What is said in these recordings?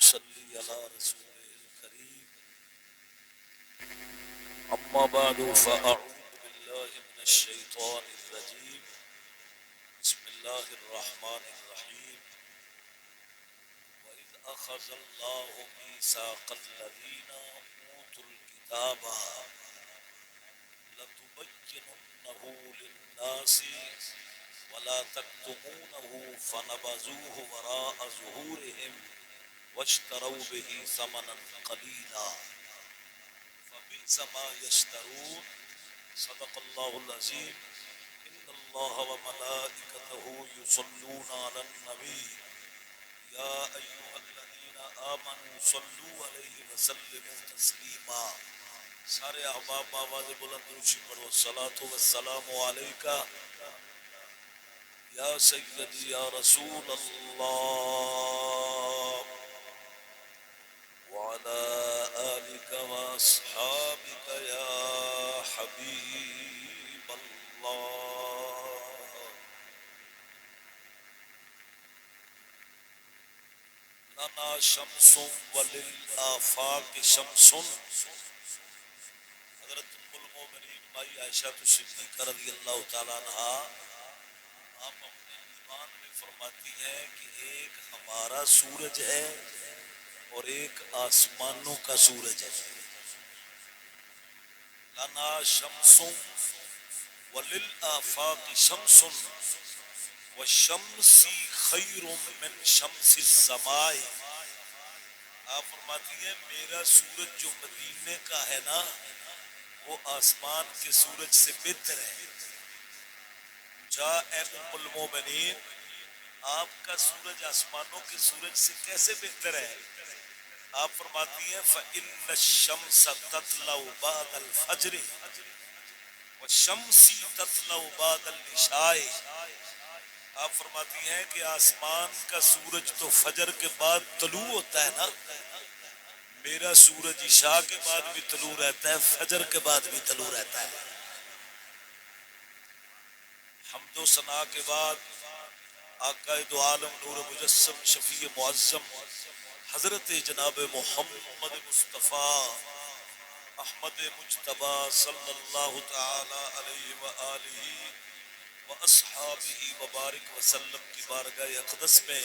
نصلي على رسوله الكريم أما بعد فأعوذ بالله من الشيطان الرجيم بسم الله الرحمن الرحيم وإذ أخذ الله ميثاق الذين أوتوا الكتاب لتبيننه للناس ولا تكتمونه فنبذوه وراء ظهورهم واشتروا به ثمنا قليلا فبئس ما يشترون صدق الله العظيم إن الله وملائكته يصلون على النبي يا أيها الذين آمنوا صلوا عليه وسلموا تسليما سارے احباب آواز بلند روشی پڑھو الصلاۃ والسلام علیکہ یا سیدی یا رسول اللہ وعلى آلك وأصحابك يا حبيب الله لنا شمس وللآفاق شمس حضرت ام المؤمنین مائی عائشہ صدیقہ رضی اللہ تعالیٰ عنہ آپ اپنے ایمان میں فرماتی ہیں کہ ایک ہمارا سورج ہے اور ایک آسمانوں کا سورج ہے. لنا شمس وللآفاق شمس والشمس خیر من شمس السماء. آپ فرماتی ہیں میرا سورج جو مدینے کا ہے نا وہ آسمان کے سورج سے بہتر ہے. جا اے ام المومنین آپ کا سورج آسمانوں کے سورج سے کیسے بہتر ہے؟ آپ فرماتی ہیں فَإِنَّ الشَّمْسَ تَطْلَعُ بَعْدَ الْفَجْرِ وَالشَّمْسِ تَطْلَعُ بَعْدَ الْعِشَاءِ. آپ فرماتی ہیں کہ آسمان کا سورج تو فجر کے بعد طلوع ہوتا ہے نا، میرا سورج عشاء کے بعد بھی طلوع رہتا ہے، فجر کے بعد بھی طلوع رہتا ہے. حمد و ثنا کے بعد آقا دو عالم نور مجسم شفیع معظم حضرت جناب محمد مصطفیٰ احمد مجتبی صلی اللہ تعالی علیہ وآلہ واصحابہ وبارک وسلم کی بارگاہ اقدس میں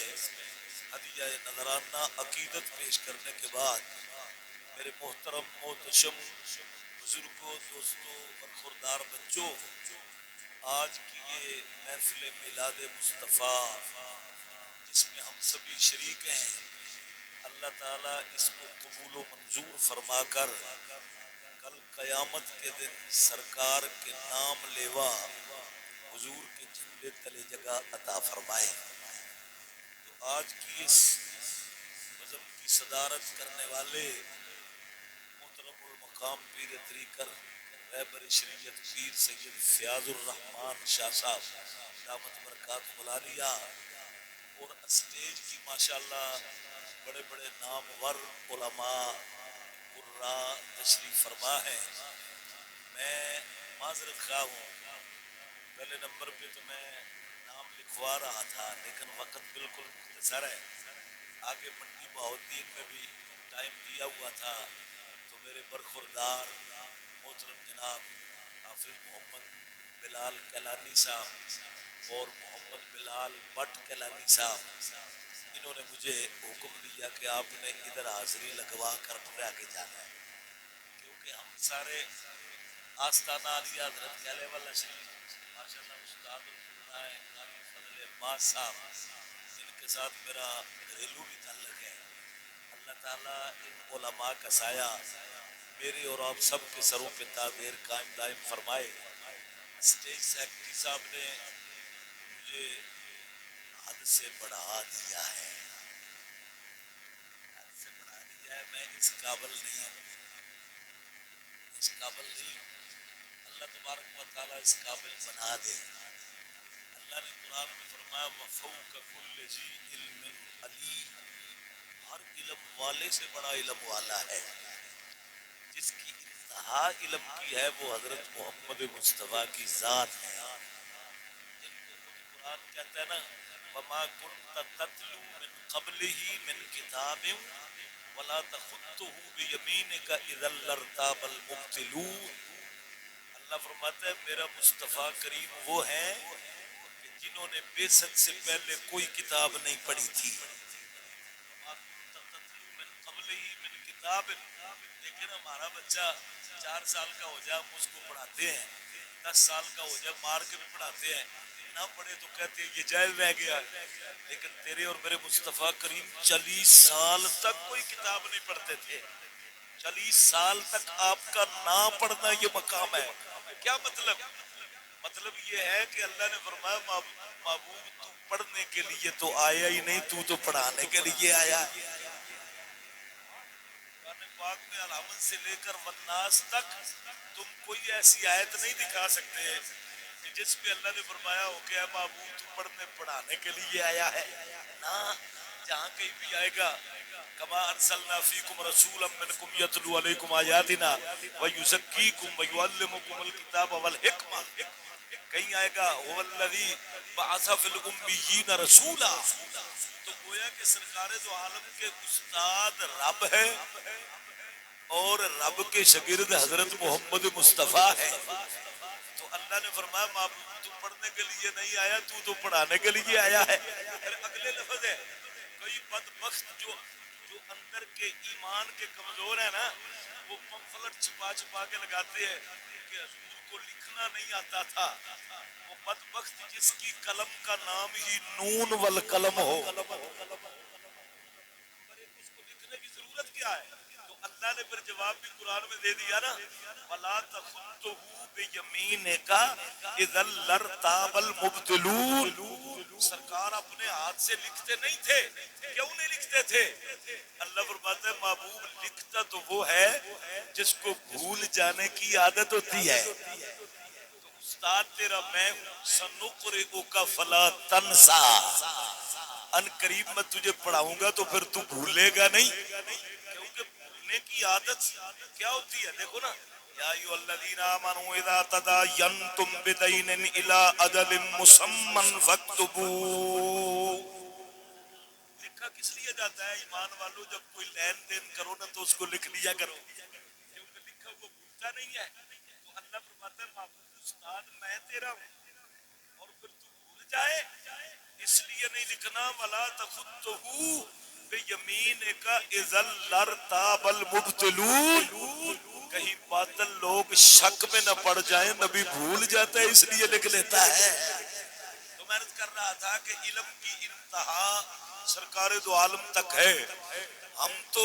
ہدیہ نذرانہ عقیدت پیش کرنے کے بعد میرے محترم محتشم بزرگوں دوستوں برخوردار بچوں، آج کی یہ محفل میلاد مصطفیٰ جس میں ہم سبھی شریک ہیں، اللہ تعالیٰ اس کو قبول و منظور فرما کر کل قیامت کے دن سرکار کے نام لیوا حضور کے جھنڈے تلے جگہ عطا فرمائے. تو آج کی اس بزم کی صدارت کرنے والے محترم المقام پیر طریقت رہبر شریعت پیر سید فیاض الرحمان شاہ صاحب دامت برکات ملالیہ، اور اسٹیج کی ماشاءاللہ بڑے بڑے نامور علماء قراء تشریف فرما ہے. میں معذرت خواہ ہوں، پہلے نمبر پہ تو میں نام لکھوا رہا تھا لیکن وقت بالکل مختصر ہے. آگے منڈی بہاؤالدین میں بھی ٹائم دیا ہوا تھا تو میرے برخوردار محترم جناب حافظ محمد بلال کیلانی صاحب اور محمد بلال بٹ کیلانی صاحب، انہوں نے مجھے حکم دیا کہ آپ نے ادھر حاضری لگوا کر پھر آگے جانا ہے، کیونکہ ہم سارے آستانہ علی حضرت کہلے والا شریف ماشاءاللہ استاد الفضلائے قاری فضل عباس صاحب جن کے ساتھ میرا گھریلو بھی تعلق ہے. اللہ تعالیٰ ان علماء کا سایہ میرے اور آپ سب کے سروں پہ تا دیر قائم دائم فرمائے. اسٹیج سیکرٹری صاحب نے مجھے حد سے بڑھا دیا ہے، حد سے بڑھا دیا ہے، میں اس قابل نہیں ہوں، اس قابل نہیں ہوں. اللہ تبارک و تعالیٰ اس قابل بنا دے. اللہ نے قرآن میں فرمایا وَفَوْقَ كُلِّ ذِي عِلْمٍ عَلِيمٌ، ہر علم والے سے بڑا علم والا ہے. جس کی انتہا علم کی ہے وہ حضرت محمد مصطفیٰ کی ذات ہے، جن کو خود قرآن کہتا ہے نا وَمَا كُنْتَ تَتْلُو مِنْ قبله من کتاب ولا تخطه بیمینک اذا لارتاب المبطلون. اللہ فرماتا ہے میرا مصطفیٰ کریم وہ ہیں کہ جنہوں نے بعثت سے پہلے کوئی کتاب نہیں پڑھی تھی. لیکن ہمارا بچہ 4 سال کا ہو جائے ہم اس کو پڑھاتے ہیں، 10 سال کا ہو جائے مار کے بھی پڑھاتے ہیں، نہ پڑھے تو کہتے ہیں یہ جائز رہ گیا. لیکن تیرے اور میرے مصطفیٰ کریم 40 سال تک کوئی کتاب نہیں پڑھتے تھے. 40 سال تک آپ کا نہ پڑھنا یہ مقام ہے. کیا مطلب؟ مطلب یہ ہے کہ اللہ نے فرمایا محبوب تو پڑھنے کے لیے تو آیا ہی نہیں، تو پڑھانے کے لیے آیا. قرآن پاک میں الحمد سے لے کر والناس تک تم کوئی ایسی آیت نہیں دکھا سکتے کہ جس پہ اللہ نے فرمایا ہو کہ محبوب تو پڑھنے پڑھانے کے لیے آیا ہے. نہ، جہاں کہیں بھی آئے گا کما ارسلنا فیکم رسولا منکم یتلو علیکم آیاتنا ویزکیکم ویعلمکم الکتاب والحکمہ. کہیں آئے گا هو الذی بعث فی الامیین رسولا. تو گویا کہ سرکار دو عالم کے استاد رب ہے اور رب کے شاگرد حضرت محمد مصطفیٰ ہے. تو اللہ نے فرمایا محبوب تو پڑھنے کے لیے نہیں آیا، تو پڑھانے کے لیے آیا ہے. پھر اگلے لفظ ہے کوئی بدبخت جو اندر کے ایمان کے کمزور ہے نا، وہ پمفلٹ چھپا کے لگاتے ہیں کہ حضور کو لکھنا نہیں آتا تھا. وہ بدبخت جس کی قلم کا نام ہی نون والقلم ہو، اس کو لکھنے کی ضرورت کیا ہے؟ تو اللہ نے پھر جواب بھی قرآن میں دے دیا نا، وَلَا تَخُطُّهُ بِيَمِينِكَ إِذًا لَارْتَابَ الْمُبْطِلُونَ. سرکار اپنے ہاتھ سے لکھتے نہیں تھے. کیوں نہیں لکھتے تھے؟ اللہ فرماتا ہے محبوب لکھتا تو وہ ہے جس کو بھول جانے کی عادت ہوتی ہے. تو استاد تیرا میں سنقرئک فلا تنسا، ان قریب میں تجھے پڑھاؤں گا تو پھر تو بھولے گا نہیں، کیونکہ بھولنے کی عادت کیا ہوتی ہے؟ دیکھو نا، یا ایھا الذین آمنوا اذا تداینتم بدین الی اجل مسمى فاکتبوہ. لکھا کس لیے جاتا ہے ایمان والو؟ جب کوئی لین دین کرو نا تو اس کو لکھ لیا کرو، کیونکہ لکھا وہ بھولتا نہیں ہے. تو اللہ فرماتا ہے محبوب استاد میں تیرا ہوں اور پھر تو بھول جائے اس لیے نہیں لکھنا. ولا تخطه بیمینک اذا لارتاب المبطلون. کہیں باطل لوگ شک میں نہ پڑ جائیں، نبی بھول جاتا ہے اس لیے لکھ لیتا ہے. تو میں کر رہا تھا کہ علم کی انتہا سرکار دو عالم تک ہے. ہم تو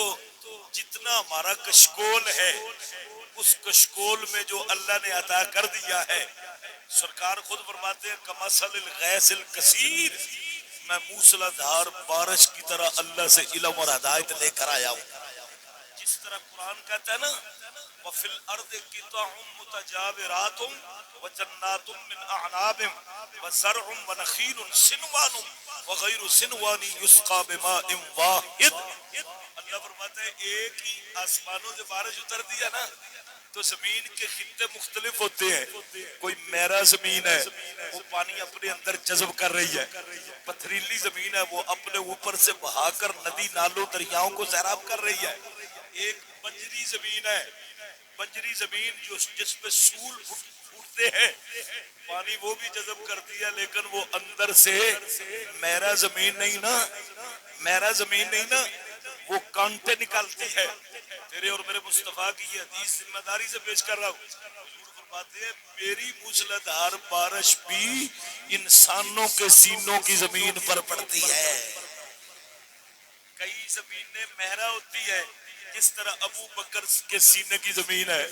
جتنا ہمارا کشکول ہے اس کشکول میں جو اللہ نے عطا کر دیا ہے، سرکار خود فرماتے ہیں کمثل الغیث الکثیر، میں موسلا دھار بارش کی طرح اللہ سے علم اور ہدایت لے کر آیا ہوں. جس طرح قرآن کہتا ہے نا وَفِي الْأَرْضِ قِطَعٌ مُتَجَاوِرَاتٌ وَجَنَّاتٌ مِّنْ أَعْنَابٍ وَزَرْعٌ وَنَخِيلٌ صِنْوَانٌ وَغَيْرُ صِنْوَانٍ يُسْقَىٰ بِمَاءٍ وَاحِدٍ. اللہ فرماتا ہے ایک ہی آسمانوں سے بارش اتر دیا نا تو زمین کے خطے مختلف ہوتے ہیں. کوئی میرا زمین ہے وہ پانی اپنے اندر جذب کر رہی ہے، پتھریلی زمین ہے وہ اپنے اوپر سے بہا کر ندی نالوں دریاؤں کو سیراب کر رہی ہے. ایک بنجری زمین ہے، بنجری زمین جس پہ سول پھوٹتے ہیں پانی وہ بھی جذب کرتی ہے، لیکن وہ اندر سے میرا زمین نہیں نا، میرا زمین نہیں نا، وہ کانٹے نکالتی ہے. تیرے اور میرے مصطفیٰ کی یہ حدیث ذمہ داری سے پیش کر رہا ہوں. حضور فرماتے ہیں میری موسلادھار بارش بھی انسانوں کے سینوں کی زمین پر پڑتی ہے. کئی زمینیں مہرا ہوتی ہے جس طرح ابو بکر کے سینے کی زمین ہے،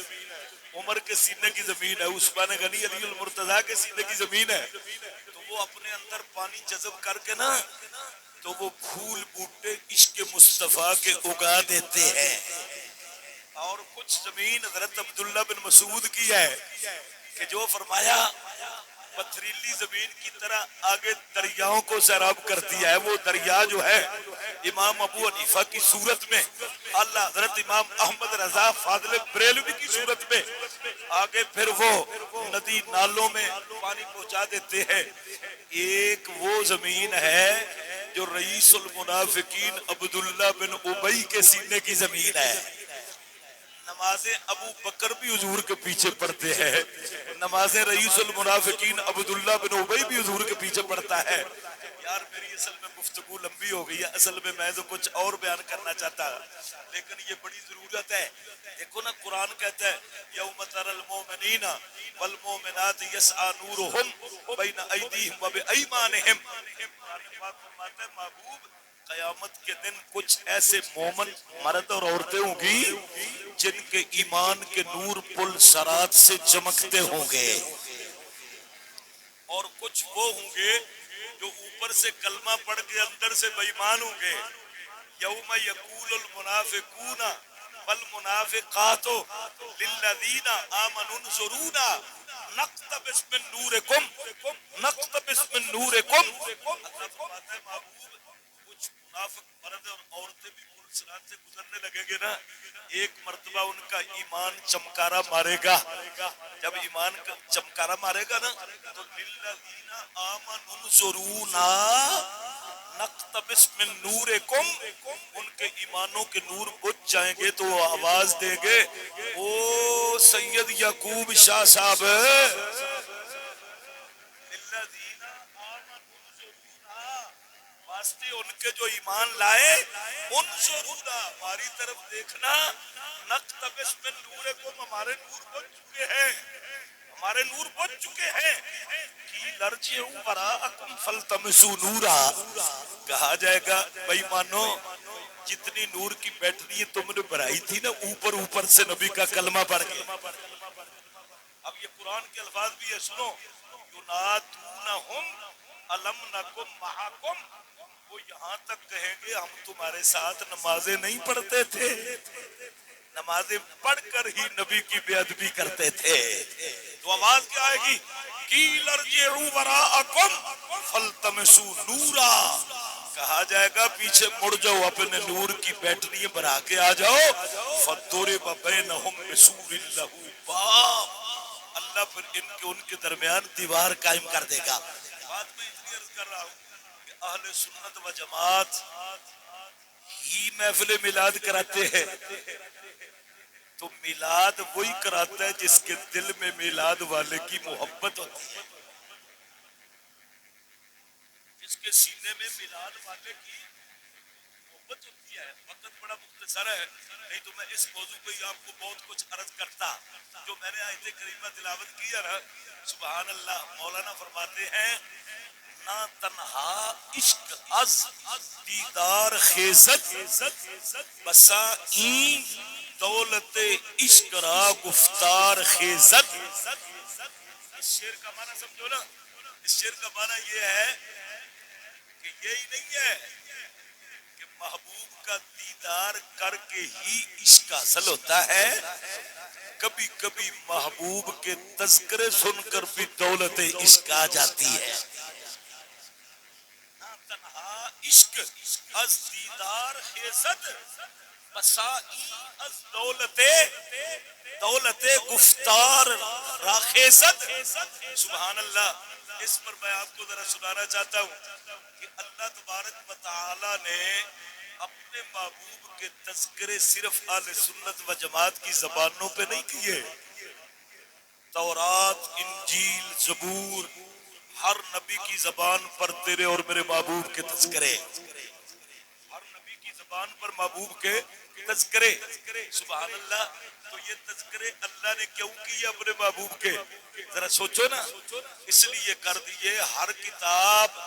عمر کے سینے کی زمین ہے، عثمان غنی علی المرتضیٰ کے سینے کی زمین ہے. تو وہ اپنے اندر پانی جذب کر کے نا تو وہ پھول بوٹے عشق مصطفیٰ کے اگا دیتے ہیں. اور کچھ زمین حضرت عبداللہ بن مسعود کی ہے کہ جو فرمایا پتھریلی زمین کی طرح آگے دریاؤں کو سیراب کرتی ہے. وہ دریا جو ہے امام ابو حنیفہ کی صورت میں، اللہ حضرت امام احمد رضا فاضل بریلوی کی صورت میں، آگے پھر وہ ندی نالوں میں پانی پہنچا دیتے ہیں. ایک وہ زمین ہے جو رئیس المنافقین عبداللہ بن ابی کے سینے کی زمین ہے. نمازیں ابو بکر بھی حضور کے پیچھے پڑھتے ہیں, نمازیں رئیس المنافقین عبداللہ بن ابی بھی حضور کے پیچھے پڑھتا ہے. یار میری اصل میں گفتگو لمبی ہو گئی ہے, اصل میں تو کچھ اور بیان کرنا چاہتا, لیکن یہ بڑی ضرورت ہے. دیکھو نا قرآن کہتا ہے یوم تری المؤمنین والمؤمنات یسعی نورہم بین ایدیہم وبایمانہم. فرماتا ہے محبوب قیامت کے دن کچھ ایسے مومن مرد اور عورتیں ہوں گی جن کے ایمان کے نور پل صراط سے چمکتے ہوں گے, اور کچھ وہ ہوں گے جو اوپر سے کلمہ پڑھ کے اندر سے بے ایمان ہوں گے. یوم یقول المنافقون والمنافقات للذین آمنوا انظرونا نقتبس من نورکم نقتبس من نورکم. اللہ فرماتا ہے محبوب کچھ منافق مرد اور عورتیں بھی پل صراط سے گزرنے لگیں گے نا, ایک مرتبہ ان کا ایمان چمکارا مارے گا. جب ایمان کا چمکارا مارے گا نا تو للذین آمنوا انظرونا نقتبس من نورکم, ان کے ایمانوں کے نور بجھ جائیں گے تو وہ آواز دیں گے او سید یعقوب شاہ صاحب, للذین آمنوا انظرونا واسطے ان کے جو ایمان لائے, انظرونا ہماری طرف دیکھنا, نقتبس من نورکم ہمارے نور بجھ چکے ہیں, ہمارے نور بجھ چکے ہیں. کی لرجعوا وراءکم فالتمسوا نورا, کہا جائے گا بھائی مانو جتنی نور کی بیٹری تم نے بڑھائی تھی نا اوپر اوپر سے نبی کا کلمہ پڑھ کے. اب یہ قرآن کے الفاظ بھی ہے, سنو ینادونہم الم نکن معکم, وہ یہاں تک کہیں گے ہم تمہارے ساتھ نمازیں نہیں پڑھتے تھے, نمازیں پڑھ کر ہی نبی کی بے ادبی کرتے تھے. تو آواز کیا آئے گی قیل ارجعوا وراءکم فالتمسوا نورا, کہا جائے گا پیچھے مڑ جاؤ اپنے نور کی بیٹری بھرا کے آ جاؤ. فضرب بینہم بسور لہ باب, اللہ پھر ان کے درمیان دیوار قائم کر دے گا. بات میں اتنی عرض کر رہا ہوں کہ اہل سنت و جماعت ہی محفل میلاد کراتے ہیں, تو میلاد وہی کراتا ہے جس کے دل میں میلاد والے کی محبت ہوتی ہے, جس کے سینے میں میلاد والے کی محبت ہوتی ہے. وقت بڑا مختصر ہے, نہیں تو میں اس موضوع پہ آپ کو بہت کچھ عرض کرتا. جو میں نے آیت کریمہ تلاوت کی ہے نا, سبحان اللہ, مولانا فرماتے ہیں نہ تنہا عشق از دیدار خیزت بسا این دولت عشق را گفتار خیزت. اس شعر کا معنی سمجھو نا, اس شعر کا معنی یہ ہے کہ یہی نہیں ہے کہ محبوب کا دیدار کر کے ہی عشق حاصل ہوتا ہے, کبھی کبھی محبوب کے تذکرے سن کر بھی دولت عشق آ جاتی ہے. نہ تنہا عشق از دیدار خیزت بسائی از دولت گفتار راخیزت. سبحان اللہ. اس پر میں آپ کو ذرا سنانا چاہتا ہوں کہ اللہ تبارک و تعالی نے اپنے محبوب کے تذکرے صرف اہل سنت و جماعت کی زبانوں پہ نہیں کیے, تورات, انجیل, زبور, ہر نبی کی زبان پر تیرے اور میرے محبوب کے تذکرے, ہر نبی کی زبان پر محبوب کے تذکرے. سبحان اللہ. تو یہ تذکرے اللہ نے کیوں کیے اپنے محبوب کے, ذرا سوچو نا. اس لیے کر دیے ہر کتاب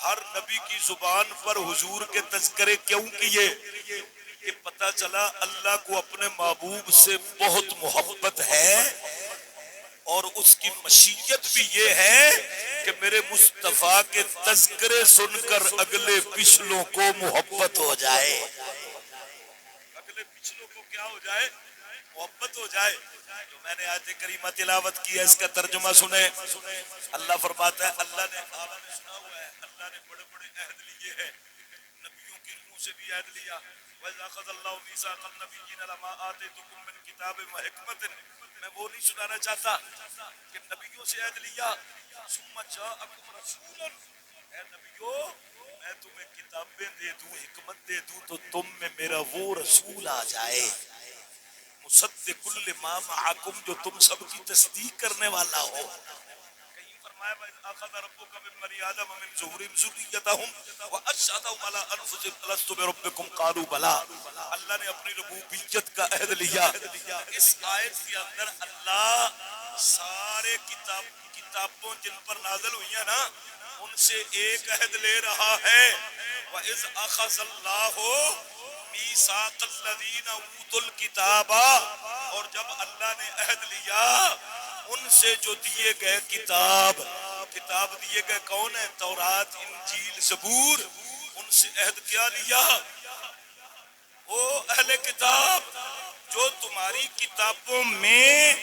ہر نبی کی زبان پر حضور کے تذکرے کیوں کیے, کہ پتہ چلا اللہ کو اپنے محبوب سے بہت محبت ہے, اور اس کی مشیت بھی یہ ہے کہ میرے مصطفیٰ کے تذکرے سن کر اگلے پچھلوں کو محبت ہو جائے, اگلے پچھلوں کو کیا ہو جائے, محبت ہو جائے. جو میں نے آیت کریمہ تلاوت کی ہے اس کا ترجمہ سنیں. اللہ فرماتا ہے, اللہ نے آپ نے سنا ہوا ہے, اللہ نے بڑے بڑے عہد لیے ہیں, نبیوں کی روح سے بھی عہد لیا. وَإِذْ أَخَذَ اللَّهُ مِيثَاقَ النَّبِيِّينَ لَمَا آتَيْتُكُم مِّن كِتَابٍ وَحِكْمَةٍ, میں وہ نہیں سنانا چاہتا کہ نبیوں سے عہد لیا. ثُمَّ جَاءَكُمْ رَسُولٌ اے نبیو میں تمہیں کتابیں دے دوں حکمت دے دوں تو تم میں میرا وہ رسول آ جائے مصدق لما معکم جو تم سب کی تصدیق کرنے والا ہو. کہیں فرمایا وَإِذْ أَخَذَ رَبُّكَ مِن بَنِي آدَمَ مِن ظُهُورِهِمْ ذُرِّيَّتَهُمْ وَأَشْهَدَهُمْ عَلَىٰ أَنفُسِهِمْ أَلَسْتُ بِرَبِّكُمْ قَالُوا بَلَىٰ. اللہ نے اپنی ربوبیت کا عہد لیا. اس آیت کے اندر اللہ سارے کتابوں جن پر نازل ہوئی ہیں نا ان سے ایک عہد لے رہا ہے. وَإِذْ أَخَذَ اللَّهُ میثاق الذین اوتوا الکتاب. اور جب اللہ نے عہد لیا ان سے جو دیے گئے کتاب دیے گئے کون ہے؟ تورات انجیل زبور. ان سے عہد کیا لیا؟ او اہل کتاب جو تمہاری کتابوں میں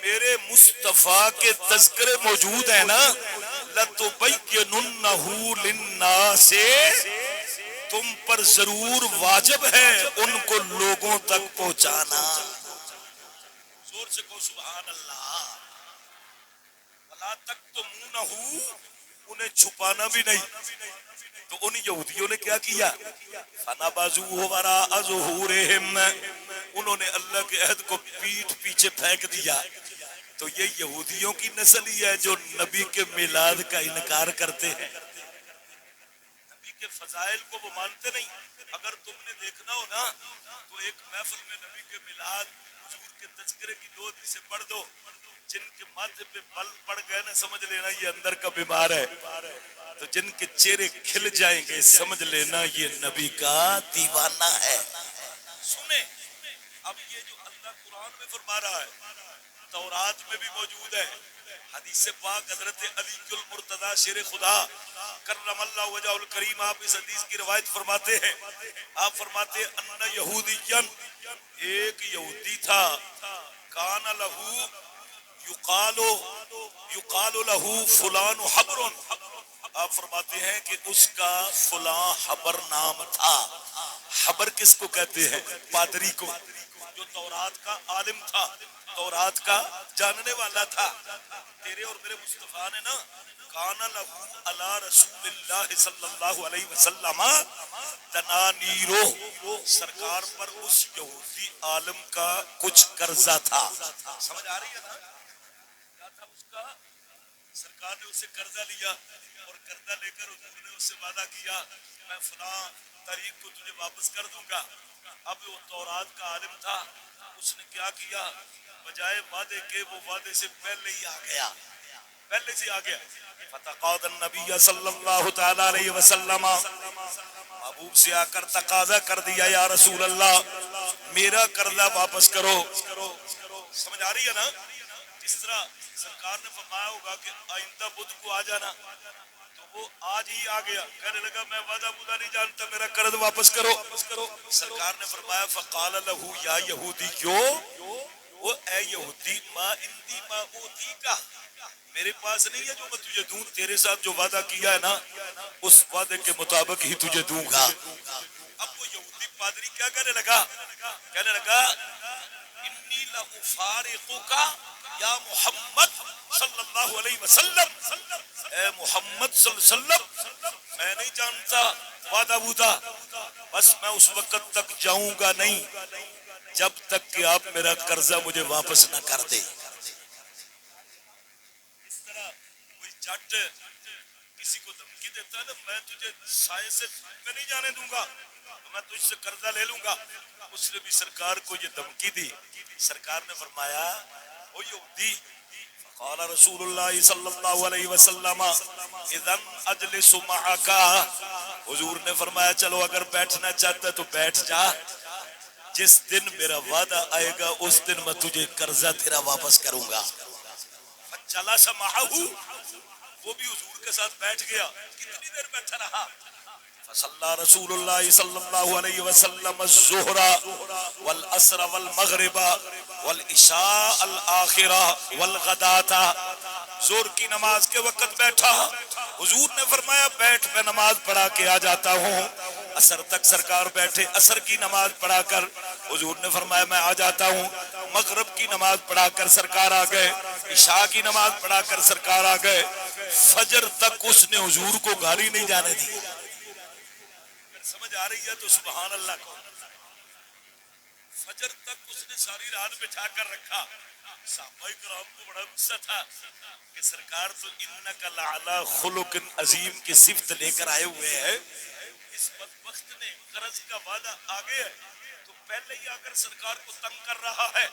میرے مصطفیٰ کے تذکرے موجود ہیں نا لَتُبَيِّنُنَّهُ لِلنَّاسِ تم پر ضرور واجب ہے ان کو لوگوں تک پہنچانا. زور سے کہو سبحان اللہ. وَلَا تَكْتُمُونَهُ انہیں چھپانا بھی نہیں. تو ان یہودیوں نے کیا کیا؟ فَنَبَذُوهُ وَرَاءَ ظُهُورِهِمْ انہوں نے اللہ کے عہد کو پیٹھ پیچھے پھینک دیا. تو یہ یہودیوں کی نسل ہی ہے جو نبی کے میلاد کا انکار کرتے ہیں. نبی کے فضائل کو وہ مانتے نہیں. اگر تم نے دیکھنا ہو نا تو ایک محفل میں نبی کے میلاد حضور کے تذکرے کی 2 حدیثیں پڑھ دو. جن کے ماتھے پہ بل پڑ گئے نا سمجھ لینا یہ اندر کا بیمار ہے. تو جن کے چہرے کھل جائیں گے سمجھ لینا یہ نبی کا دیوانہ ہے. سنیں اب یہ جو اللہ قرآن میں فرما رہا ہے تورات میں بھی موجود ہے. حدیث پاک حضرت علی المرتضی شیر خدا کرم اللہ وجہ الکریم آپ اس حدیث کی روایت فرماتے ہیں. آپ فرماتے ہیں ان یہودین ایک یہودی تھا کان لہو یقال لہو فلان حبر. آپ فرماتے ہیں کہ اس کا فلاں حبر نام تھا. حبر کس کو کہتے ہیں؟ پادری کو جو تورات کا عالم تھا تورات کا جاننے والا تھا. تیرے اور میرے مصطفیٰ نے نا کان لہو علی رسول اللہ صلی اللہ علیہ وسلم دنانیرو سرکار پر اس یہودی عالم کا کچھ قرضہ تھا. سمجھ آ رہی ہے نا کیا تھا اس کا؟ سرکار نے اسے قرضہ لیا اور قرضہ لے کر حضور نے اس سے وعدہ کیا میں فلاں تاریخ کو تجھے واپس کر دوں گا. اب وہ تورات کا عالم تھا اس نے کیا کیا بجائے وعدے کے وہ وعدے سے پہلے ہی آ گیا فتقاضى النبی صلی اللہ تعالی علیہ وسلم محبوب سے آ کر تقاضا کر دیا یا رسول اللہ میرا قرضہ واپس کرو. سمجھ آ رہی ہے نا؟ اس طرح سرکار نے فرمایا ہوگا کہ آئندہ بدھ کو آ جانا تو وہ آج ہی آ گیا کہنے لگا میں وعدہ بودا نہیں جانتا میرا قرض واپس کرو. سرکار نے فرمایا فقال له یا یہودی کیوں وہ اے یہودی ما اندی ما اوتی کا میرے پاس نہیں ہے جو میں تجھے دوں تیرے ساتھ جو وعدہ کیا ہے نا اس وعدے کے مطابق ہی تجھے دوں گا. اب وہ یہودی پادری کیا کہنے لگا انی لافارقک یا محمد صلی اللہ علیہ وسلم اے محمد صلی اللہ علیہ وسلم میں نہیں جانتا وعدہ بودا بس میں اس وقت تک جاؤں گا نہیں جب تک کہ آپ میرا قرضہ مجھے واپس نہ کر دے. اس طرح کوئی جٹ کسی کو دھمکی دیتا ہے نا میں تجھے سائے سے میں نہیں جانے دوں گا میں تجھ سے قرضہ لے لوں گا. اس نے بھی سرکار کو یہ دھمکی دی. سرکار نے فرمایا او یہودی قال رسول اللہ صلی اللہ علیہ وسلم اذن اجلس معک حضور نے فرمایا چلو اگر بیٹھنا چاہتا ہے تو بیٹھ جا جس دن میرا وعدہ آئے گا اس دن میں تجھے قرضہ تیرا واپس کروں گا. چلا سا معہو وہ بھی حضور کے ساتھ بیٹھ گیا. کتنی دیر بیٹھا رہا؟ فصلی رسول اللہ صلی اللہ علیہ وسلم الظہر والعصر والمغرب والعشاء الآخرہ والغداۃ. ظہر کی نماز کے وقت بیٹھا حضور نے فرمایا بیٹھ میں نماز پڑھا کے آ جاتا ہوں. عصر تک سرکار بیٹھے عصر کی نماز پڑھا کر حضور نے فرمایا میں آ جاتا ہوں. مغرب کی نماز پڑھا کر سرکار آ گئے. عشاء کی نماز پڑھا کر سرکار آ گئے. فجر تک اس نے حضور کو گالی نہیں جانے دی. سمجھ آ رہی ہے تو سبحان اللہ کو. فجر تک اس نے ساری رات بٹھا کر رکھا. صحابہ کرام کو بڑا غصہ تھا کہ سرکار تو انک لعلی خلق عظیم کی صفت لے کر آئے ہوئے ہیں, اس بدبخت نے قرض کا وعدہ آگے ہے تو پہلے ہی آ کر سرکار کو تنگ کر رہا ہے.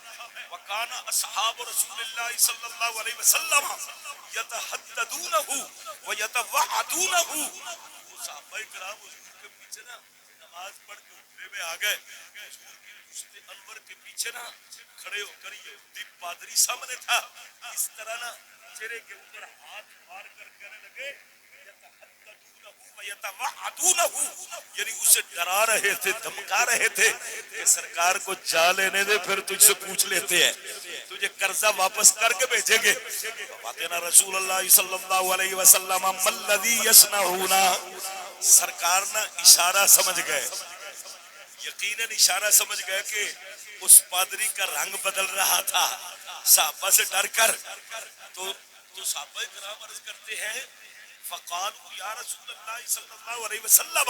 وکان اصحاب رسول اللہ صلی اللہ علیہ وسلم یتحددونہ ویتوعدونہ. صحابہ کرام حضور کے پیچھے نا نماز پڑھ کے حجرے میں آ گئے. حضور کی پشت انور کے پیچھے نا کھڑے ہو کر یہودی پادری سامنے تھا, اس طرح نا چہرے کے اوپر ہاتھ مار کر کہنے لگے یعنی اسے ڈرا رہے تھے, دھمکا رہے تھے کہ سرکار کو جا لینے دے, پھر تجھ سے پوچھ لیتے ہیں, تجھے قرضہ واپس کر کے بھیجیں گے. فاتنا رسول اللہ صلی اللہ علیہ وسلم ملذی یصنعون. سرکار نا اشارہ سمجھ گئے, یقیناً اشارہ سمجھ گئے کہ اس پادری کا رنگ بدل رہا تھا صحابہ سے ڈر کر. تو صحابہ کرام عرض کرتے ہیں فقالوا یا رسول اللہ صلی اللہ علیہ وسلم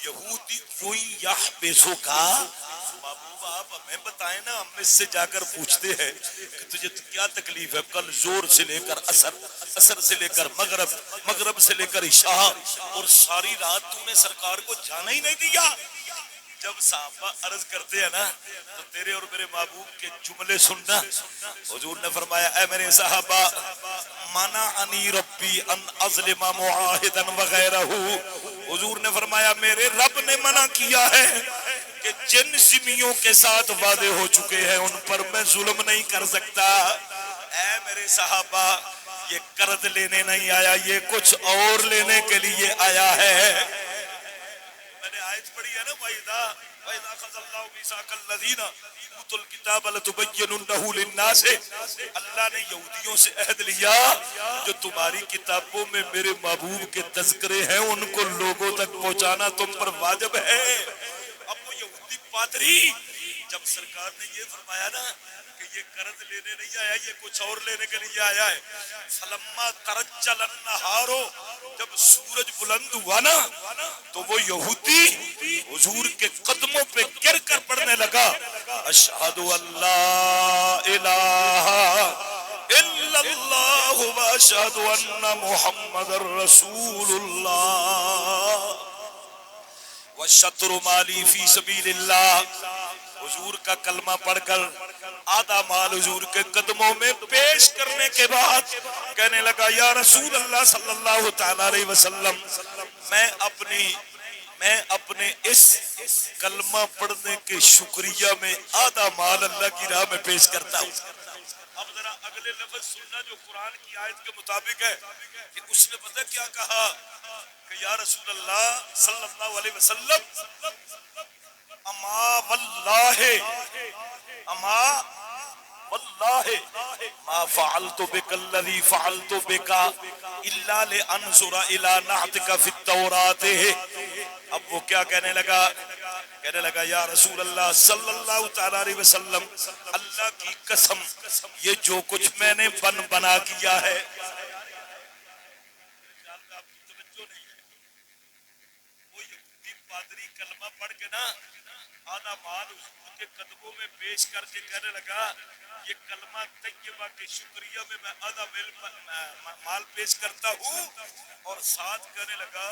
یہودی کوئی یحبسو کا. محبوب آپ ہمیں بتائیں نا, ہم اس سے جا کر پوچھتے ہیں کہ تجھے کیا تکلیف ہے. کل زور سے لے کر اثر, اثر سے لے کر مغرب, مغرب سے لے کر عشاء, اور ساری رات تو نے سرکار کو جانا ہی نہیں دیا. جب صحابہ عرض کرتے ہیں نا تو تیرے اور میرے محبوب کے جملے سننا. حضور نے فرمایا اے میرے صحابہ منعنی ربی ان اظلم معاہدا وغیرہ. حضور نے فرمایا میرے رب نے منع کیا ہے کہ جن ذمیوں کے ساتھ وعدے ہو چکے ہیں ان پر میں ظلم نہیں کر سکتا. اے میرے صحابہ یہ قرض لینے نہیں آیا, یہ کچھ اور لینے کے لیے آیا ہے. آیت پڑھی ہے نا وَإِذَا أَخَذَ اللَّهُ مِيثَاقَ الَّذِينَ أُوتُوا الْكِتَابَ لَتُبَيِّنُنَّهُ لِلنَّاسِ. اللہ نے یہودیوں سے عہد لیا جو تمہاری کتابوں میں میرے محبوب کے تذکرے ہیں ان کو لوگوں تک پہنچانا تم پر واجب ہے. اب وہ یہودی پادری جب سرکار نے یہ فرمایا نا کہ یہ قرض لینے نہیں آیا, یہ کچھ اور لینے کے لیے آیا ہے. فلما ترجل النہار, جب سورج بلند ہوا نا تو وہ یہودی حضور کے قدموں پہ گر کر پڑھنے لگا اشہد ان لا الہ الا اللہ واشہد ان محمد رسول اللہ وشطر مالی فی سبیل اللہ. حضور کا کلمہ پڑھ کر آدھا مال حضور کے قدموں میں پیش کرنے کے بعد کہنے لگا یا رسول اللہ صلی اللہ تعالی علیہ وسلم میں اپنے اس کلمہ پڑھنے کے شکریہ میں آدھا مال اللہ کی راہ میں پیش کرتا ہوں. اب ذرا اگلے لفظ سننا جو قرآن کی آیت کے مطابق ہے کہ اس نے پتہ کیا کہا کہ یا رسول اللہ صلی اللہ علیہ وسلم اما واللہ ما فعلت بک الذی فعلت بک الا لانظر الی نعتک فی التوراۃ. اب وہ کیا کہنے لگا یا رسول اللہ صلی اللہ تعالی علیہ وسلم اللہ کی قسم یہ جو کچھ میں نے بنا کیا ہے. وہ یہودی پادری کلمہ پڑھ کے نا آدھا مال حضور کے قدموں میں پیش کر کے کہنے لگا یہ کلمہ طیبہ کے شکریہ میں آدھا مال پیش کرتا ہوں, اور ساتھ کہنے لگا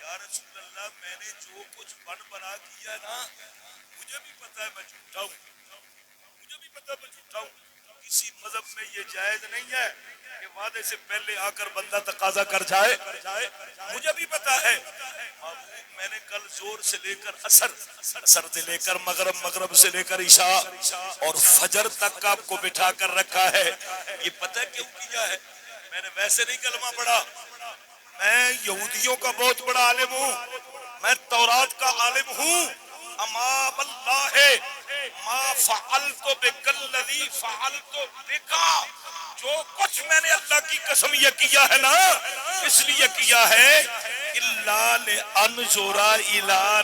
یا رسول اللہ میں نے جو کچھ بنا کیا نا مجھے بھی پتا ہے میں جھوٹا ہوں, مجھے بھی پتا ہے میں جھوٹا ہوں. کسی مذہب میں یہ جائز نہیں ہے کہ وعدے سے پہلے آ کر بندہ تقاضا کر جائے. مجھے بھی پتا ہے میں نے کل زور سے لے کر اثر, اثر سے لے کر مغرب, مغرب سے لے کر عشاء اور فجر تک آپ کو بٹھا کر رکھا ہے. یہ پتہ کیوں کیا ہے؟ میں نے ویسے نہیں کلمہ پڑھا, میں یہودیوں کا بہت بڑا عالم ہوں, میں تورات کا عالم ہوں. اما واللہ ما فعلت بک الذی فعلت بک, جو کچھ میں نے اللہ کی قسم یہ کیا ہے نا اس لیے کیا ہے الا لانظر الی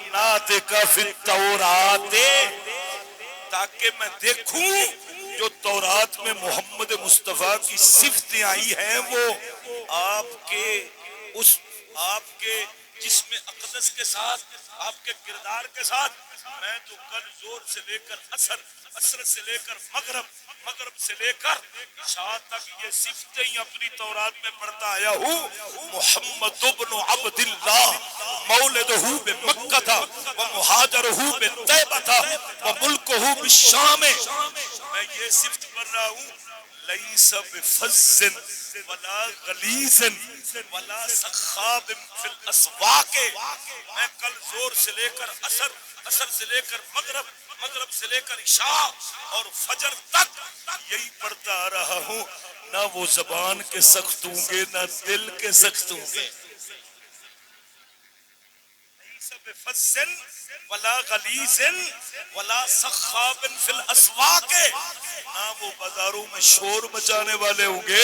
نعتک فی التوراۃ, تاکہ میں دیکھوں جو تورات میں محمد مصطفیٰ کی صفتیں آئی ہیں وہ آپ کے جسم اقدس کے ساتھ، آپ کے کردار کے ساتھ میں تو کل زور سے لے کر اثر سے لے کر مغرب سے لے کر عشاء تک یہ صفتیں اپنی تورات میں پڑھتا آیا ہوں. محمد ابن عبد اللہ مولدہ بمکہ و مہاجرہ بطیبہ و ملکہ بالشام. میں یہ صفت پڑھ رہا ہوں، لیس بفظ ولا غلیظ ولا سخاب فی الاسواق. میں کل زور سے لے کر اثر سے لے کر مغرب سے لے کر عشاء اور فجر تک یہی پڑھتا آ رہا ہوں. نہ وہ زبان کے سخت ہوں گے نہ دل کے سخت ہوں گے. بفظ ولا غلیظ ولا سخاب فی الاسواق. نہ وہ بازاروں میں شور مچانے والے ہوں گے.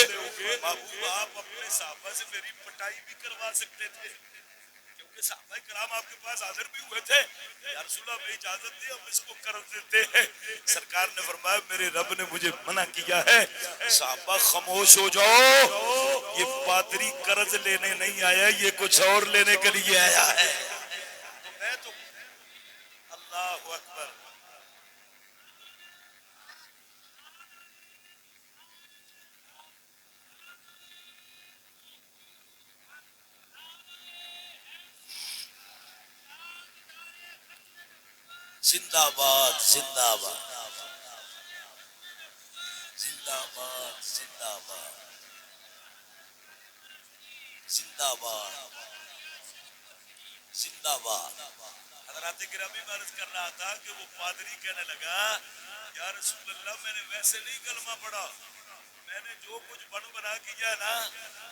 محبوب آپ اپنے صحابہ سے میری پٹائی بھی کروا سکتے تھے، کیونکہ صحابہ کرام آپ کے پاس حاضر بھی ہوئے تھے. یا رسول اللہ میں اجازت دی ہم اس کو کر دیتے ہیں. سرکار نے فرمایا میرے رب نے مجھے منع کیا ہے. صحابہ خاموش ہو جاؤ، یہ پادری قرض لینے نہیں آیا، یہ کچھ اور لینے کے لیے آیا ہے. تو اللہ اکبر. زندہ باد زندہ باد زندہ باد زندہ باد زندہ باد زندہ باد. حضرات گرامی میں عرض کر رہا تھا کہ وہ پادری کہنے لگا یا رسول اللہ میں نے ویسے نہیں کلمہ پڑھا، میں نے جو کچھ بنا کیا نا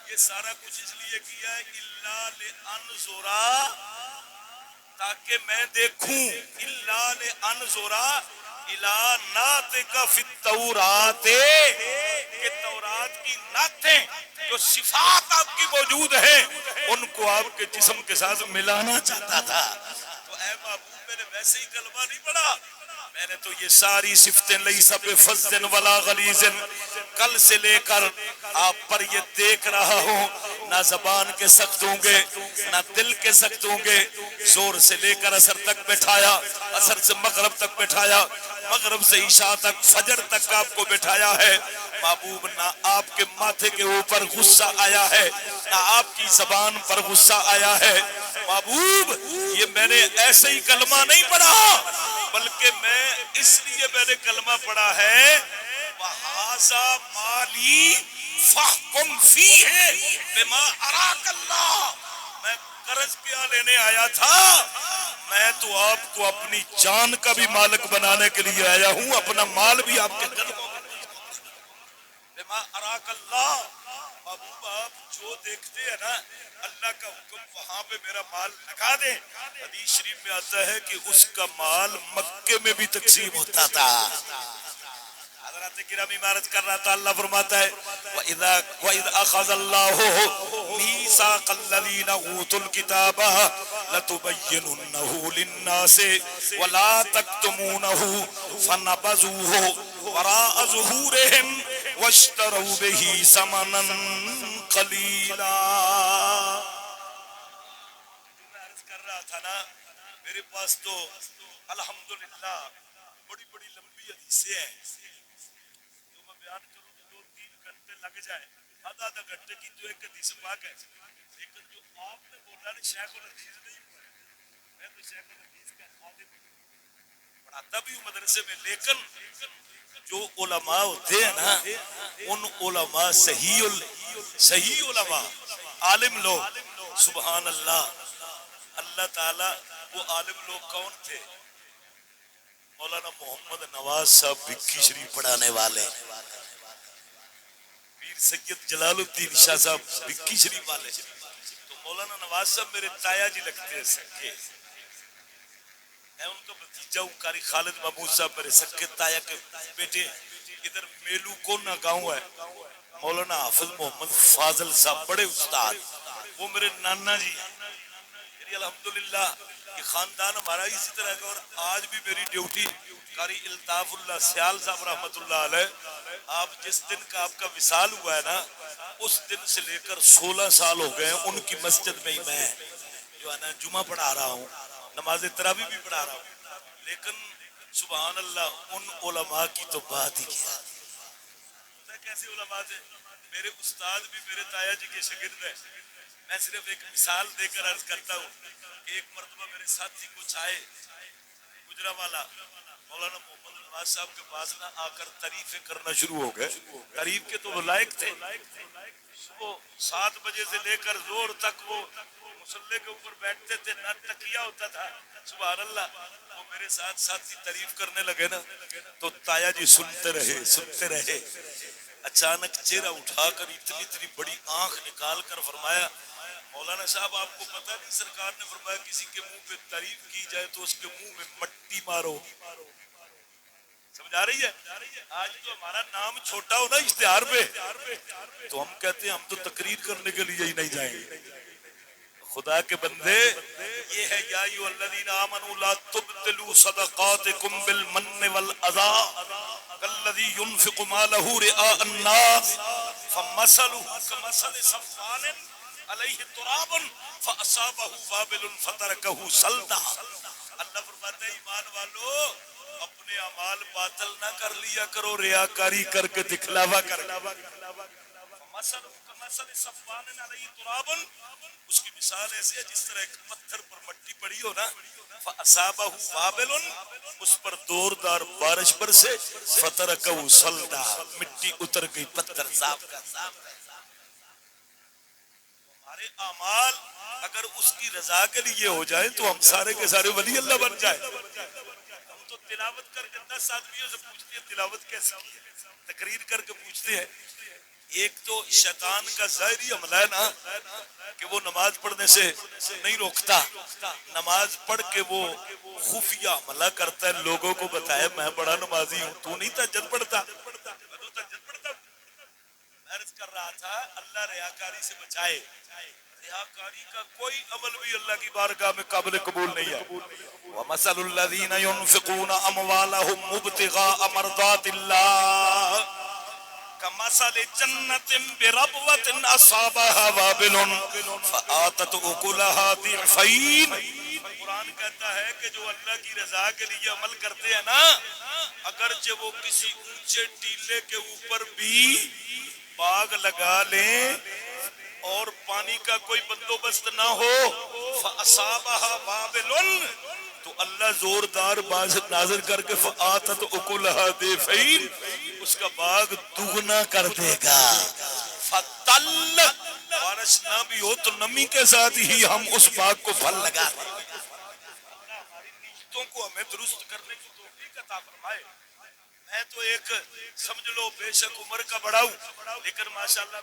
یہ سارا کچھ اس لیے کیا ہے الا لانظرا، تاکہ میں دیکھوں، الا لانظرا الی ناتک فی التورات، کہ تورات کی نعتیں جو صفات آپ کی موجود ہیں ان کو آپ کے جسم کے ساتھ ملانا چاہتا تھا. تو اے محبوب میں نے ویسے ہی کلمہ نہیں پڑھا، میں نے تو یہ ساری صفتیں لیس بفظ ولا غلیظ کل سے لے کر آپ پر یہ دیکھ رہا ہوں. نہ زبان کے سخت ہوں گے نہ دل کے سخت ہوں گے. زور سے لے کر اثر تک بٹھایا، اثر سے مغرب تک بٹھایا، مغرب سے عشاء تک فجر تک آپ کو بٹھایا ہے. محبوب نہ آپ کے ماتھے کے اوپر غصہ آیا ہے نہ آپ کی زبان پر غصہ آیا ہے. محبوب یہ میں نے ایسے ہی کلمہ نہیں پڑھا، بلکہ اس لیے میں نے کلمہ پڑھا ہے وَهَذَا مَالِي فَحْكُمْ فِيهِ بِمَا أَرَاكَ اللَّهُ. میں قرض کیا لینے آیا تھا، میں تو آپ کو اپنی جان کا بھی مالک بنانے کے لیے آیا ہوں، اپنا مال بھی آپ کے قدموں میں بِمَا أَرَاكَ اللَّهُ. محبوب آپ جو دیکھتے ہیں نا اللہ کا حکم وہاں پہ میرا مال لگا دیں. حدیث شریف میں آتا ہے کہ اس کا مال مکے میں بھی تقسیم ہوتا تھا. حضرات گرامی عمارت کر رہا تھا. اللہ فرماتا ہے وَإِذْ أَخَذَ اللَّهُ مِيثَاقَ الَّذِينَ أُوتُوا الْكِتَابَ لَتُبَيِّنُنَّهُ لِلنَّاسِ وَلَا تَكْتُمُونَهُ فَنَبَذُوهُ وَرَاءَ ظُهُورِهِمْ وَاشْتَرَوْا بِهِ ثَمَنًا قَلِيلًا. میں عرض کر رہا تھا نا میرے پاس تو الحمدللہ بڑی بڑی لمبی حدیثیں ہیں، جو میں بیان کروں تو 2-3 گھنٹے لگ جائیں. آدھا گھنٹے کی تو ایک حدیث پاک ہے. لیکن جو آپ نے بولا نا شیخ الحدیث نہیں ہوا، میں تو شیخ الحدیث کا خادم پڑھاتا بھی ہوں مدرسے میں، لیکن جو علماء ہوتے ہیں نا ان علماء صحیح علماء عالم لوگ، سبحان اللہ. اللہ تعالی وہ عالم لوگ کون تھے؟ مولانا محمد نواز صاحب بھکی شریف پڑھانے والے، پیر سید جلال الدین شاہ صاحب بھکی شریف والے. تو مولانا نواز صاحب میرے تایا جی لگتے ہیں سکے، میں ان کا بھتیجا ہوں. قاری خالد محمود صاحب میرے سکے تایا کے بیٹے. ادھر میلو کونا گاؤں ہے، مولانا حافظ محمد فاضل صاحب بڑے استاد، وہ میرے نانا جی. الحمدللہ یہ خاندان ہمارا اسی طرح کا. اور آج بھی میری ڈیوٹی قاری الطاف اللہ سیال صاحب رحمت اللہ علیہ، آپ جس دن کا آپ کا وصال ہوا ہے نا اس دن سے لے کر 16 سال ہو گئے ان کی مسجد میں ہی میں جو ہے نا جمعہ پڑھا رہا ہوں، نماز تراویح بھی پڑھا رہا ہوں، لیکن سبحان اللہ ان علماء کی تو بات ہی کیا۔ کیسے علماء تھے؟ میرے استاد بھی میرے تایا جی کے شاگرد ہیں۔ میں صرف ایک مثال دے کر عرض کرتا ہوں کہ ایک مرتبہ میرے ساتھی کچھ آئے گجرانوالہ مولانا محمد نواز صاحب کے پاس نہ آ کر تعریفیں کرنا شروع ہو گئے۔ تعریف کے تو وہ لائق تھے، صبح 7 بجے سے لے کر زور تک وہ مصلے کے اوپر بیٹھتے تھے، نہ تکیہ ہوتا تھا۔ سبحان اللہ، وہ میرے ساتھ ساتھی تعریف کرنے لگے نا تو تایا جی سنتے رہے۔ اچانک چہرہ اٹھا کر اتنی بڑی آنکھ نکال کر فرمایا، مولانا صاحب آپ کو پتہ نہیں سرکار نے فرمایا کسی کے منہ پہ تعریف کی جائے تو اس کے منہ میں مٹی مارو۔ سمجھ آ رہی ہے؟ آج تو ہمارا نام چھوٹا ہو نا اشتہار پہ تو ہم کہتے ہیں ہم تو تقریر کرنے کے لیے ہی نہیں جائیں گے۔ خدا کے بندے، یہ ہے یا ایھا الذین آمنوا لا تبطلوا صدقاتکم بالمن والاذى کالذی ينفق مالہ رئاء الناس فمثلہ کمثل صفوان علیہ تراب فاصابہ وابل فترکہ صلدا۔ اللہ فرماتا ہے ایمان والو اپنے اعمال باطل نہ کر لیا کرو ریاکاری کر کے دکھلاوا کر۔ مثل صفوان علیہ تراب، اس کی مثال ایسے ہے جس طرح ایک پتھر پر مٹی پڑی ہو نا، فاصابہ وابل، اس پر دوردار بارش برسے، فترکہ صلدا، مٹی اتر گئی، پتھر صاف کا صاف۔ ہمارے اعمال اگر اس کی رضا کے لیے ہو جائے تو ہم سارے کے سارے ولی اللہ بن جائے۔ ہم تو تلاوت کر کے 10 آدمیوں سے پوچھتے ہیں تلاوت کیسے کی ہے، تقریر کر کے پوچھتے ہیں۔ ایک تو شیطان کا ظاہری عملہ ہے نا کہ وہ نماز پڑھنے سے نہیں روکتا، نماز پڑھ کے وہ خفیہ عملہ کرتا ہے، لوگوں کو بتائے میں بڑا نمازی ہوں، تو نہیں تہجد پڑھتا؟ میں تو تہجد پڑھتا ہوں۔ میں عرض کر رہا تھا اللہ ریاکاری سے بچائے، ریاکاری کا کوئی عمل بھی اللہ کی بارگاہ میں قابل قبول نہیں ہے۔ وَمَثَلُ الَّذِينَ يُنْفِقُونَ أَمْوَالَهُمْ ابْتِغَاءَ مَرْضَاتِ اللَّهِ كمثل جنة بربوة أصابها وابل فآتت أكلها ضعفين۔ قرآن کہتا ہے کہ جو اللہ کی رضا کے لیے عمل کرتے ہیں نا، اگرچہ وہ کسی اونچے ٹیلے کے اوپر بھی باغ لگا لیں اور پانی کا کوئی بندوبست نہ ہو، فأصابها وابل، تو اللہ زوردار بارش نازل کر کے فآتت اکلہا ضعفین، اس کا باغ دگنا کر دے گا۔ فتل، بارش نہ بھی ہو تو نمی کے ساتھ ہی ہم اس باغ کو پھل لگا دیں گے۔ ہماری نیتوں کو ہمیں درست کرنے کی توفیق عطا فرمائے۔ میں تو ایک سمجھ لو بے شک عمر کا بڑا ہوں، لیکن ماشاءاللہ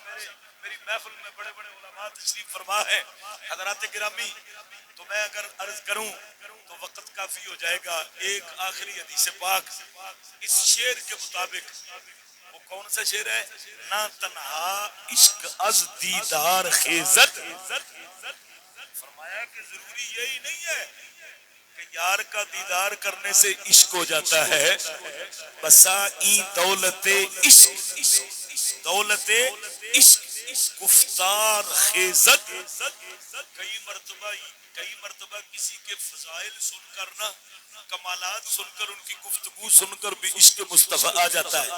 میری محفل میں بڑے بڑے علماء تشریف فرما ہے، حضرات گرامی، تو میں اگر عرض کروں تو وقت کافی ہو جائے گا۔ ایک آخری حدیث پاک اس شعر کے مطابق، وہ کون سا شعر ہے؟ نہ تنہا عشق از دیدار خیزت، فرمایا کہ ضروری یہی نہیں ہے کہ یار کا دیدار کرنے سے عشق ہو جاتا ہے، بسا این دولت عشق، دولت عشق گفتار خیزت، کئی مرتبہ کسی کے فضائل سن کر نا، کمالات سن کر، ان کی گفتگو سن کر بھی عشق مصطفیٰ آ جاتا ہے۔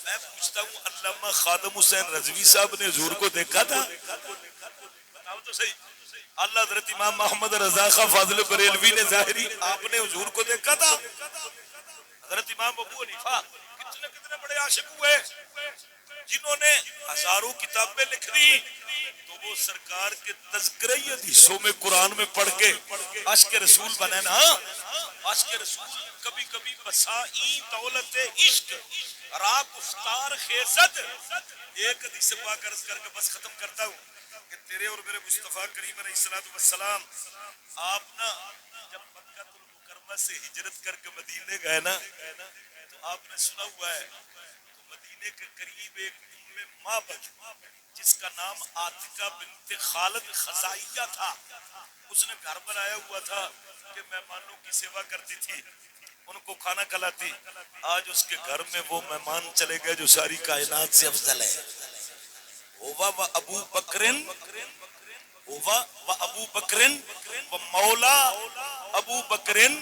میں پوچھتا ہوں علامہ خادم حسین رضوی صاحب نے حضور کو دیکھا تھا؟ بتاؤ تو صحیح۔ اللہ حضرت امام محمد رضا خان فاضل بریلوی نے ظاہری آپ نے حضور کو دیکھا تھا؟ حضرت امام ابو حنیفہ کتنے بڑے عاشق ہوئے جنہوں نے ہزاروں کتابیں لکھ دی، تو وہ سرکار کے تذکرہ حدیثوں میں قرآن میں پڑھ کے عاشق رسول بنے نا۔ عاشق رسول کبھی کبھی بسائی دولت عشق را گفتار خیزت۔ ایک حدیث پاک عرض کر کے بس ختم کرتا ہوں کہ تیرے اور میرے مصطفیٰ کریم علیہ الصلوۃ والسلام، آپ نا جب مکہ المکرمہ سے ہجرت کر کے مدینے گئے نا، تو آپ نے سنا ہوا ہے تو مدینے کے قریب ایک معبد جس کا نام عاتقہ بنت خالد خزائیہ تھا، اس نے گھر بنایا ہوا تھا کہ مہمانوں کی سیوا کرتی تھی، ان کو کھانا کھلاتی۔ آج اس کے گھر میں وہ مہمان چلے گئے جو ساری کائنات سے افضل ہے، ہوا و ابو بکرن، ہوا و ابو بکرن و مولا ابو بکرن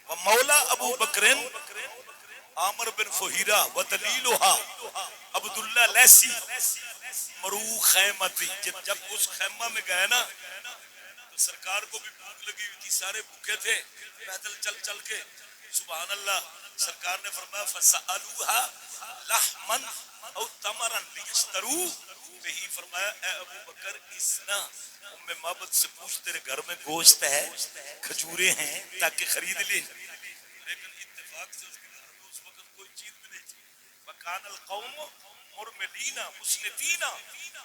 و مولا ابو بکرن عامر بن فہیرہ و دلیلها عبداللہ لیسی مرو خیمتی. جب اس خیمہ میں گئے نا تو سرکار کو بھی بھوک لگی ہوئی تھی، سارے بھوکے تھے پیدل چل چل کے. سبحان اللہ. سرکار نے فرمایا فسألوها لحما او تمرا لیشتروا بہی. فرمایا اے ابو بکر اسنا ام معبد سے پوچھ تیرے گھر میں گوشت ہے، کھجورے ہیں تاکہ خرید لیں. لیکن اتفاق سے اس کے گھر میں اس وقت کوئی چیز بھی نہیں تھی. وکان القوم مرمدینا مسنتینا،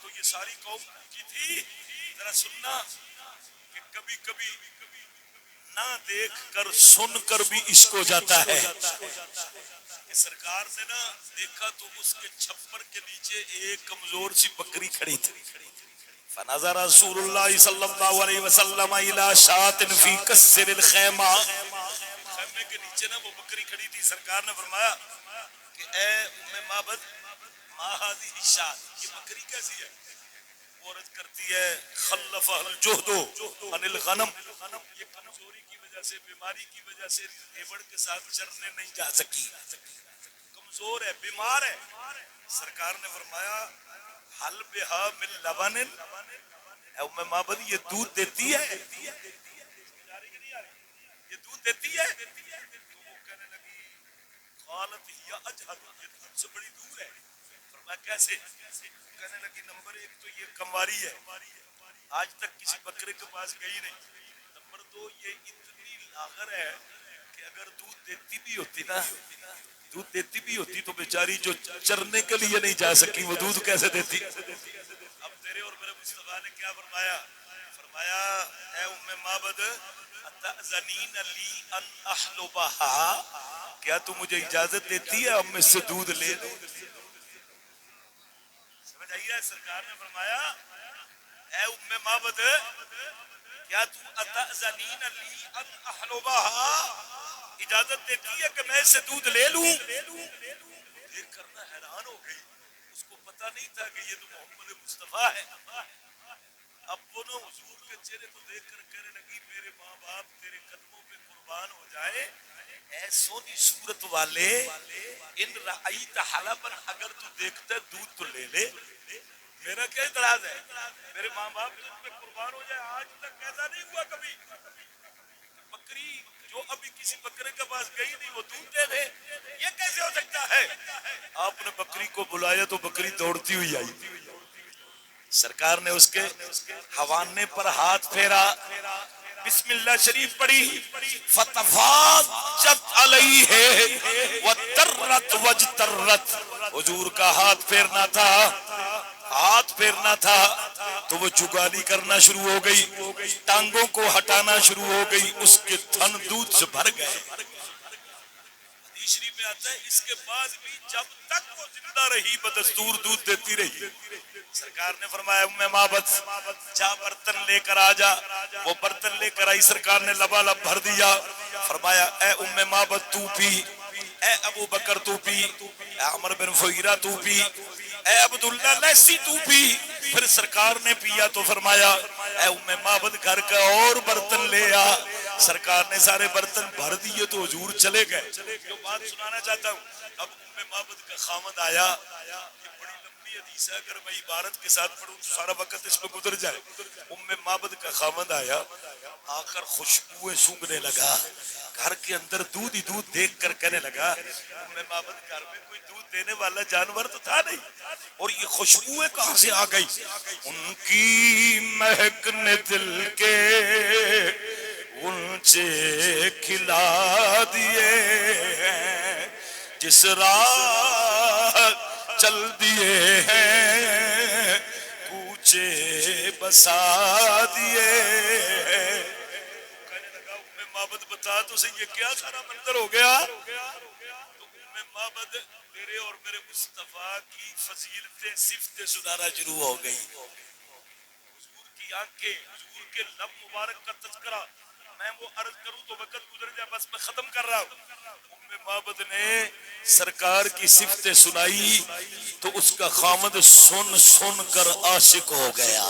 تو یہ ساری قوم کی تھی. ذرا سننا کہ کبھی کبھی نہ دیکھ کر سن کر بھی عشق ہو جاتا ہے. کہ سرکار نے نا دیکھا تو اس کے چھپر کے نیچے ایک کمزور سی بکری کھڑی تھی. فنظر رسول اللہ صلی اللہ علیہ وسلم الى شاة فی کسر الخیمہ، خیمے کے نیچے نا وہ بکری کھڑی تھی. سرکار نے فرمایا کہ اے ام معبد ما هذه الشاة، یہ بکری کیسی ہے؟ وہ عرض کرتی ہے خلف الجہد عن الغنم، یہ کمزوری کی وجہ سے، بیماری کی وجہ سے ریوڑ کے ساتھ چرنے نہیں جا سکی، کمزور ہے، بیمار ہے. سرکار نے فرمایا حل بہا من لبن، اے ام معبد یہ دودھ دیتی ہے؟ یہ دودھ دیتی ہے؟ تو وہ کہنے لگی قالت ہی اجہد، یہ دودھ سے بڑی دور ہے. فرمایا کیسے؟ کہنے لگی نمبر ایک تو یہ کمواری ہے، آج تک کسی بکرے کے پاس گئی نہیں. نمبر دو یہ اتنی لاغر ہے کہ اگر دودھ دیتی بھی ہوتی نا، دودھ دیتی بھی ہوتی تو بیچاری جو چرنے کے لیے نہیں جا سکی وہ دودھ کیسے دیتی. اب تیرے اور میرے مصطفیٰ نے کیا فرمایا؟ فرمایا اے ام معبد اتأذنین لی ان احلبها، کیا تو مجھے اجازت دیتی ہے اب میں اس سے دودھ لے لوں؟ سمجھ آئیے؟ سرکار نے فرمایا اے ام معبد کیا تو اتأذنین لی ان احلبها، اجازت دیتی ہے کہ میں اس سے دودھ لے لوں؟ دیکھ کرنا حیران ہو گئی، اس کو پتا نہیں تھا کہ یہ تو محمد مصطفیٰ ہے. اب وہ نا حضور کے چہرے کو دیکھ کر کہنے لگی میرے ماں باپ تیرے قدموں پہ قربان ہو جائے، اے سونی صورت والے، ان رأیت حلبا، اگر تو دیکھتا ہے دودھ تو لے لے، میرا کیا اعتراض ہے؟ میرے ماں باپ تجھ پہ قربان ہو جائے. آج تک ایسا نہیں ہوا کبھی. بکری جو ابھی کسی بکرے کے پاس گئی نہیں وہ دودھ دے دے، یہ کیسے ہو سکتا ہے؟ آپ نے بکری کو بلایا تو بکری دوڑتی ہوئی آئی. سرکار نے اس کے حوانے پر ہاتھ پھیرا، بسم اللہ شریف پڑھی، فتفاجت علیہ وترت وجترت. حضور کا ہاتھ پھیرنا تھا، ہاتھ پھیرنا تھا تو وہ چگالی کرنا شروع ہو گئی، ٹانگوں کو ہٹانا شروع ہو گئی، اس کے تھن دودھ سے بھر گئے. شریف میں آتا ہے اس کے بعد بھی جب تک وہ زندہ رہی بدستور دودھ دیتی رہی. سرکار نے فرمایا ام معبد جا برتن لے کر آ جا. وہ برتن لے کر آئی، سرکار نے لبالب بھر دیا. فرمایا اے ام معبد تو پی، اے ابو بکر تو پی، اے عمر بن فہیرہ تو پی، اے عبداللہ لیسی تو پی. پھر سرکار نے پیا تو فرمایا اے ام معبد گھر کا اور برتن لے آ. سرکار نے سارے برتن بھر دیے تو حضور چلے گئے. جو بات سنانا چاہتا ہوں، اب ام معبد کا خامد آیا. یہ بڑی لمبی حدیث ہے، اگر میں عبارت کے ساتھ پڑھوں تو سارا وقت اس پہ گزر جائے. ام معبد کا خامد آیا، آ کر خوشبوئیں سونگنے لگا. گھر کے اندر دودھ ہی دودھ دیکھ کر کہنے لگا ام معبد گھر میں کوئی دودھ دینے والا جانور تو تھا نہیں، اور یہ خوشبوئیں کہاں سے آ گئی؟ ان کی مہک نے دل کے اونچے کھلا دیے ہیں، جس راہ چل دیے ہیں کوچے بسا دیے. کہنے لگا ام معبد بتا تو صحیح یہ کیا سارا منظر ہو گیا؟ تو ام معبد میرے اور میرے مصطفیٰ کی فضیلتیں صفتیں سنانا شروع ہو گئی. حضور کی آنکھیں، حضور کے لب مبارک کا تذکرہ، میں وہ عرض کروں تو وقت گزر جائے، بس میں ختم کر رہا ہوں۔ ام معبد نے سرکار کی صفتیں سنائی تو اس کا خامد سن سن کر عاشق ہو گیا۔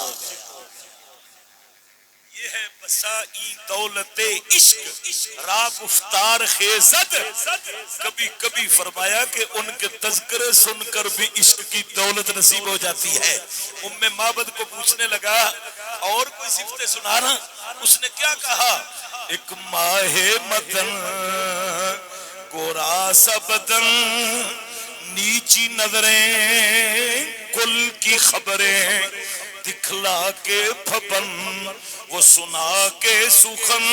یہ ہے بسائی دولت عشق را گفتار خیزد، کبھی کبھی فرمایا کہ ان کے تذکرے سن کر بھی عشق کی دولت نصیب ہو جاتی ہے۔ ام معبد کو پوچھنے لگا اور کوئی صفتیں سنانا، اس نے کیا کہا؟ ایک ماہ مدن گورا سا بدن، نیچی نظریں کل کی خبریں، دکھلا کے پھپن وہ سنا کے سخن،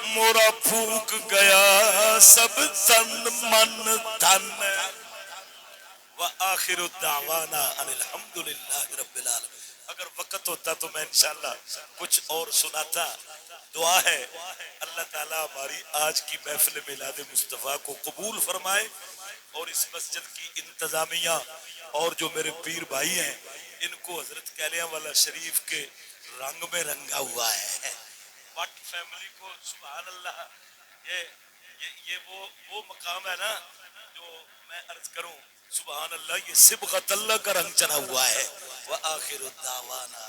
مورا پھوک گیا سب تن من تن۔ وآخر الدعوانا ان الحمدللہ رب العالمین۔ اگر وقت ہوتا تو میں انشاءاللہ کچھ اور سناتا۔ دعا ہے اللہ تعالیٰ ہماری آج کی محفل میلاد مصطفیٰ کو قبول فرمائے، اور اس مسجد کی انتظامیہ اور جو میرے پیر بھائی ہیں ان کو حضرت کیلیاں والا شریف کے رنگ میں رنگا ہوا ہے۔ بٹ فیملی کو سبحان اللہ، یہ وہ مقام ہے نا جو میں عرض کروں سبحان اللہ، یہ صبغت اللہ کا رنگ چڑھا ہوا ہے۔ وآخر الدعوانا